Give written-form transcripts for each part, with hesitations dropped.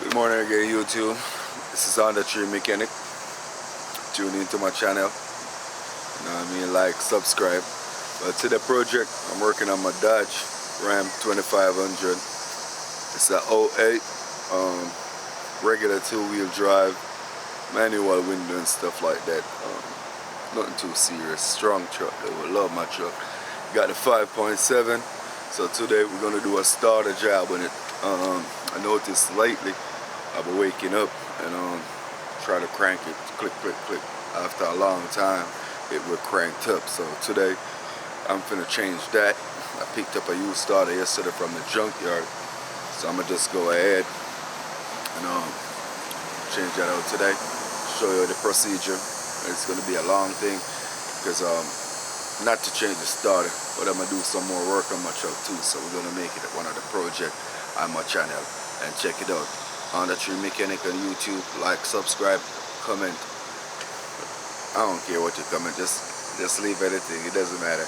Good morning again, YouTube. This is On The Tree Mechanic. Tune into my channel. You know what I mean? Like, subscribe. But to the project, I'm working on my Dodge Ram 2500. It's an '08, regular two-wheel drive, manual window and stuff like that. Nothing too serious. Strong truck. I would love my truck. Got the 5.7. So today we're gonna do a starter job on it. I noticed lately I've been waking up and try to crank it, click, click, click. After a long time, it was cranked up. So today I'm finna change that. I picked up a used starter yesterday from the junkyard, so I'm gonna just go ahead and change that out today. Show you the procedure. It's gonna be a long thing because not to change the starter, but I'm gonna do some more work on my truck too. So we're gonna make it one of the projects on my channel, and check it out. On The Tree Mechanic on YouTube. Like, subscribe, comment. I don't care what you comment, just leave anything, it doesn't matter.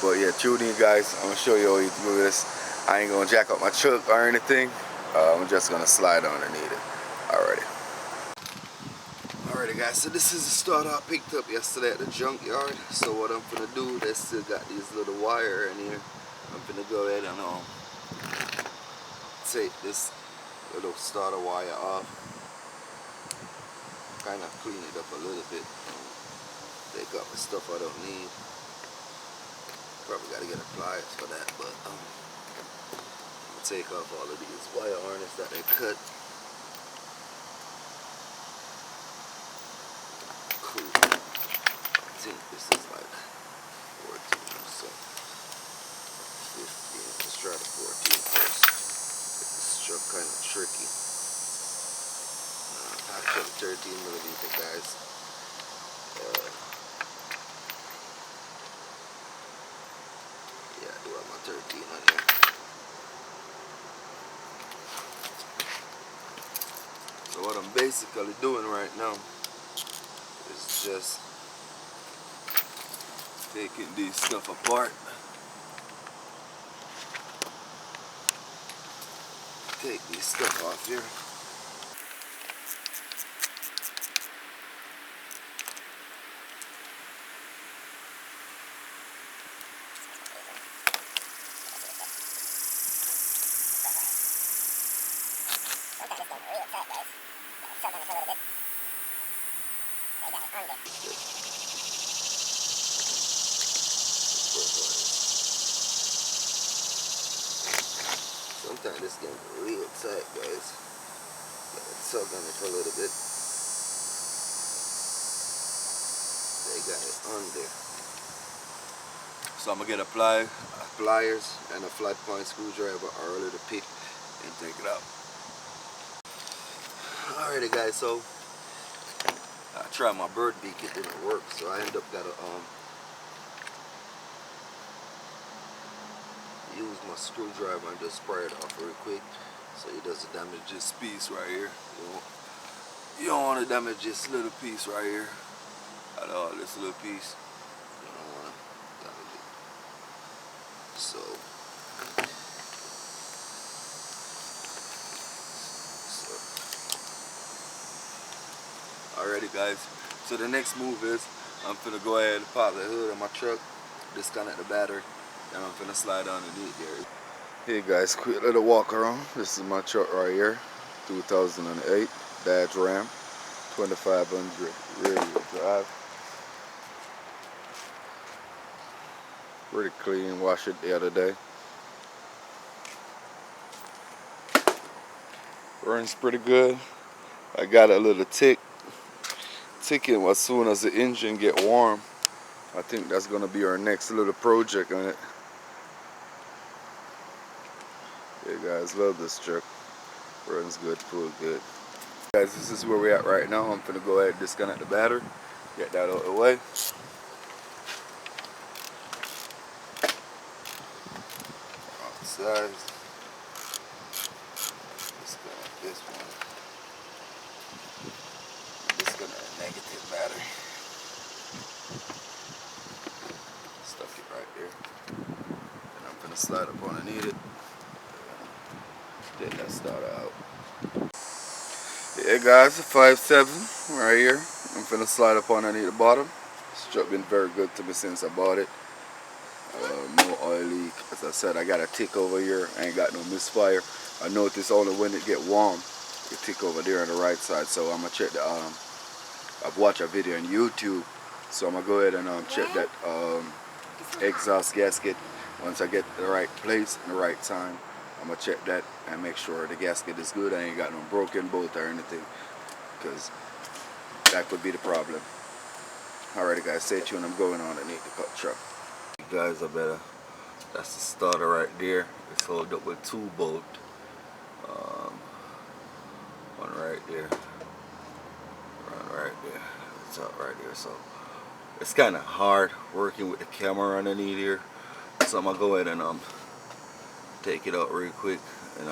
But yeah, tune in guys, I'm gonna show you how you do this. I ain't gonna jack up my truck or anything. I'm just gonna slide underneath it. Alrighty guys, so this is the starter I picked up yesterday at the junkyard. So what I'm gonna do, they still got these little wire in here. I'm gonna go ahead and take this little starter wire off, kind of clean it up a little bit, take out the stuff I don't need. Probably got to get a pliers for that, but I'll take off all of these wire harness that they cut. Cool. I think this is like 14 or so. 15. Let's try the 14 first. This truck kind of tricky. Actually 13mm guys. Yeah, I do have my 13 on here. So what I'm basically doing right now is just taking these stuff apart. Take this stuff off here. Sometimes this getting real tight, guys. Gotta tug on it a little bit. They got it under. So I'm gonna get pliers and a flat point screwdriver or a little pick and take it out. Alrighty guys, so I tried my bird beak, it didn't work, so I ended up gotta use my screwdriver and just spray it off real quick so it doesn't damage this piece right here. You don't want to damage this little piece right here at all. This little piece, you don't want to damage it. So alrighty guys, so the next move is I'm finna go ahead and pop the hood of my truck, disconnect the battery, and I'm finna slide underneath there. Hey guys, quick little walk around. This is my truck right here, 2008 Dodge Ram 2500 rear-wheel drive. Pretty clean, washed it the other day. Runs pretty good. I got a little ticking as soon as the engine get warm. I think that's gonna be our next little project on it. Yeah guys, love this truck. Runs good, full good. Guys, this is where we're at right now. I'm gonna go ahead and disconnect the battery, get that out of the way. Outside. Disconnect this one. Disconnect the negative battery. Stuck it right there. And I'm gonna slide up underneath it. Get that starter out. Hey guys, 5.7 right here. I'm finna slide up underneath the bottom. This truck been very good to me since I bought it. No oil leak. As I said, I got a tick over here. I ain't got no misfire. I notice only when it get warm, it tick over there on the right side. So I'm gonna check the. I've watched a video on YouTube, so I'm gonna go ahead and check that exhaust gasket. Once I get to the right place and the right time, I'm gonna check that and make sure the gasket is good. I ain't got no broken bolt or anything, because that could be the problem. Alrighty guys, stay tuned. I'm going on underneath the cut truck. Guys, that's the starter right there. It's held up with 2 bolts. One right there. One right there. It's out right there. So it's kind of hard working with the camera underneath here. So I'm gonna go ahead and take it out real quick and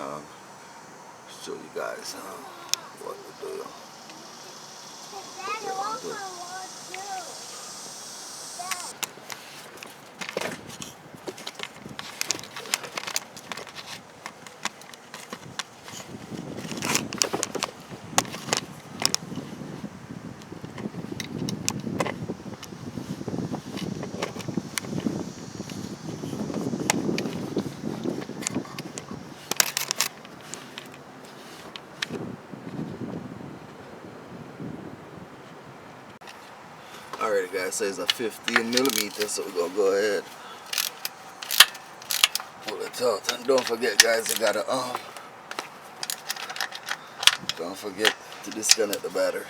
show you guys what to do. Alright guys, so it's a 15mm, so we're gonna go ahead, pull it out. And don't forget guys, you gotta don't forget to disconnect the battery.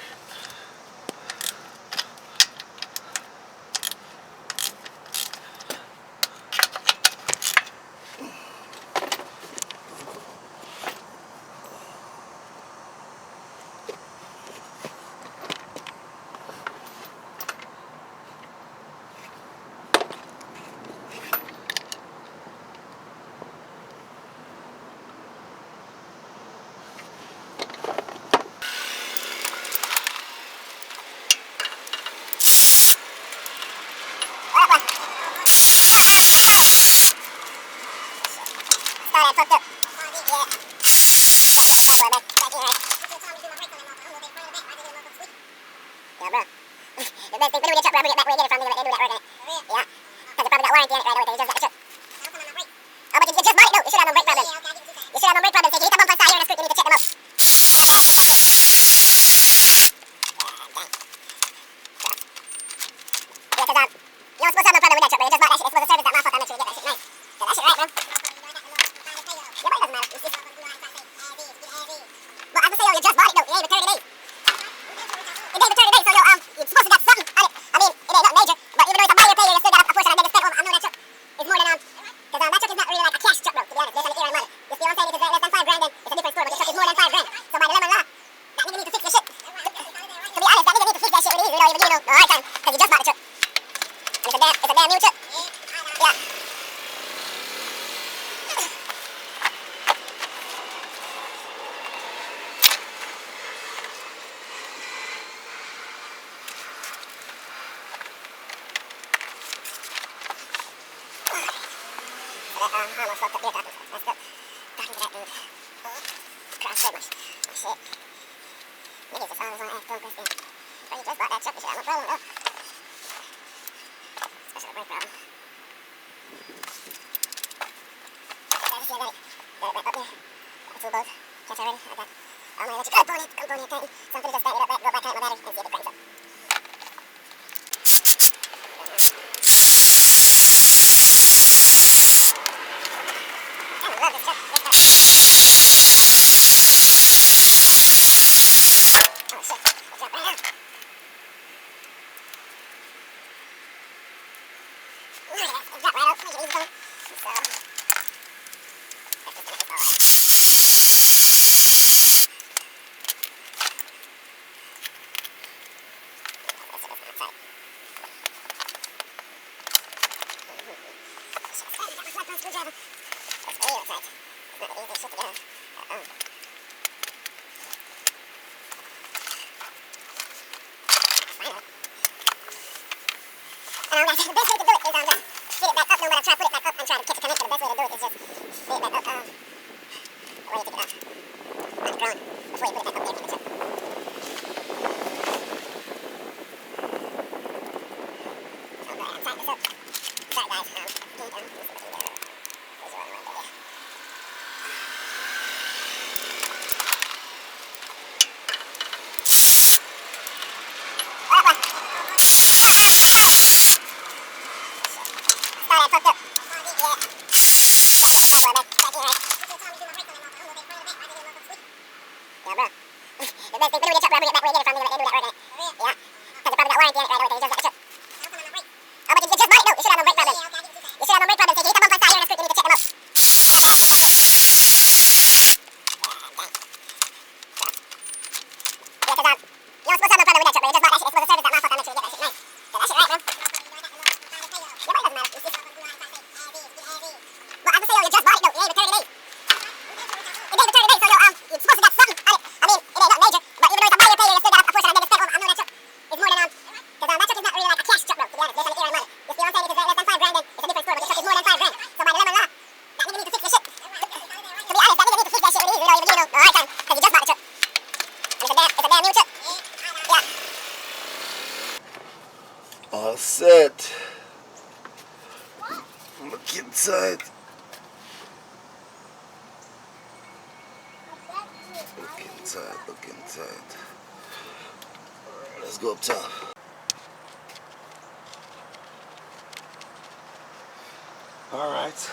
Before you put it back up there in the truck. where you get it from, they do that work on it. Yeah. Because it probably got warranty on it right away, you just got the chip. Oh, but you just bought it though. You should have no brake problem. You should have no brake problem. So if you hit a bump on side here on the street, you need to check them out. Yeah, because you don't supposed to have no problem with that truck, but you just bought that shit. It's supposed to service that motherfucker. Make sure you get that shit nice. Get that shit right, man. Yeah, but it doesn't matter. You see? Well, as I say, yo, you just bought it though. It ain't even 30 days. It ain't even 30 days, so yo, you're supposed to get something on it. I mean, it ain't nothing major, but even though it's a buy or pay, you still got a portion of it. Then the spend on that truck is more than because that truck is not really like a cash truck, bro. To be honest, based on the era and model. You see what I'm saying? If it's less than $5 grand, then it's a different story. But this truck is more than $5 grand. So by the lemon law, that nigga need to fix your shit. To be honest, that nigga need to fix that shit when he's even giving you the hard time because you just bought the truck. It's a damn new truck. Yeah. All set. Look inside. Look inside. Let's go up top. All right.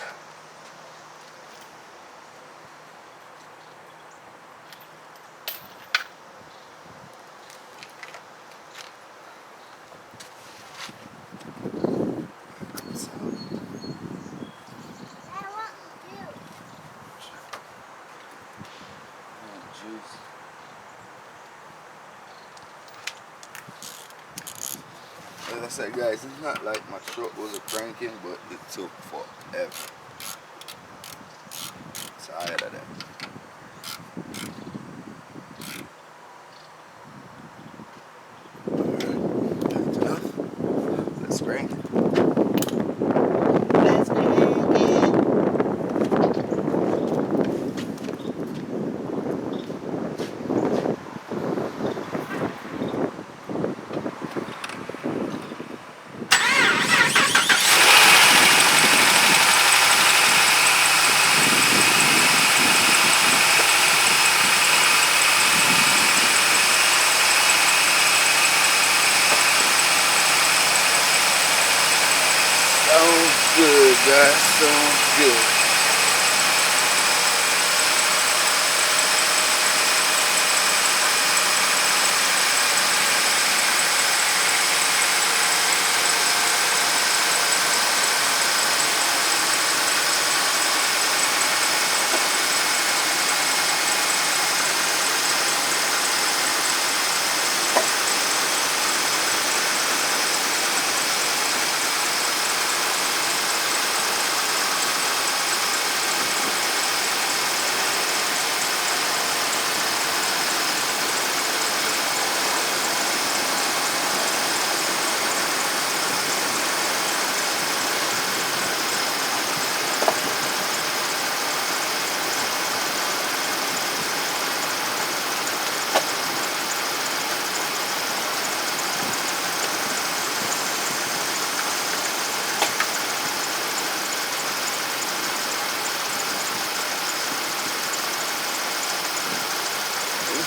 As I said, guys, it's not like my truck was a cranking, but it took forever. Tired of that. Alright, enough. Let's crank it. Let's crank it. Sounds good, guys. Sounds good.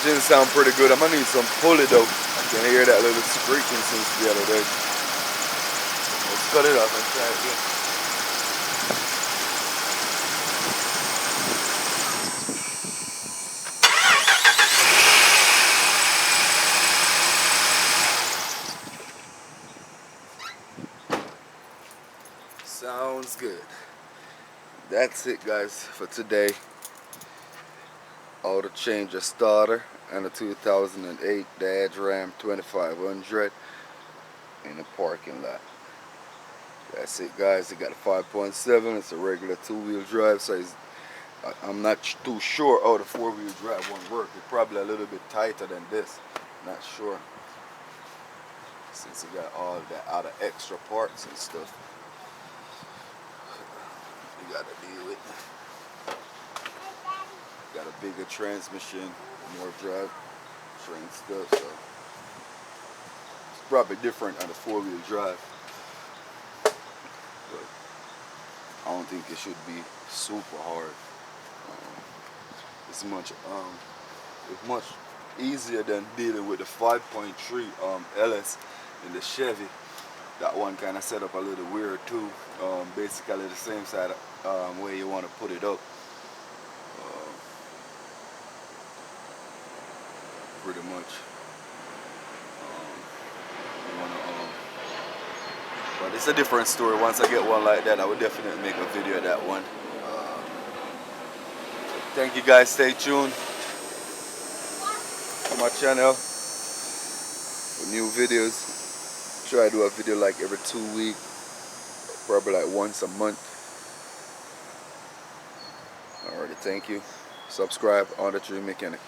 Engine sound pretty good. I'm gonna need some pulley though. I can hear that little squeaking since the other day. Let's cut it off and try it again. Sounds good. That's it, guys, for today. Auto change a starter and a 2008 Dodge Ram 2500 in the parking lot. That's it, guys. It got a 5.7. It's a regular two-wheel drive, so I'm not too sure how the four-wheel drive won't work. It's probably a little bit tighter than this. Not sure, since it got all the other extra parts and stuff you gotta deal with. Got a bigger transmission, more drive train stuff, so it's probably different on the four-wheel drive. But I don't think it should be super hard. It's much easier than dealing with the 5.3 LS in the Chevy. That one kind of set up a little weird too. Basically the same side where you want to put it up. Pretty much But it's a different story. Once I get one like that, I would definitely make a video of that one. Thank you guys. Stay tuned to my channel for new videos. Try to do a video like every 2 weeks, probably like once a month. Alrighty, thank you. Subscribe on the Tree Mechanic.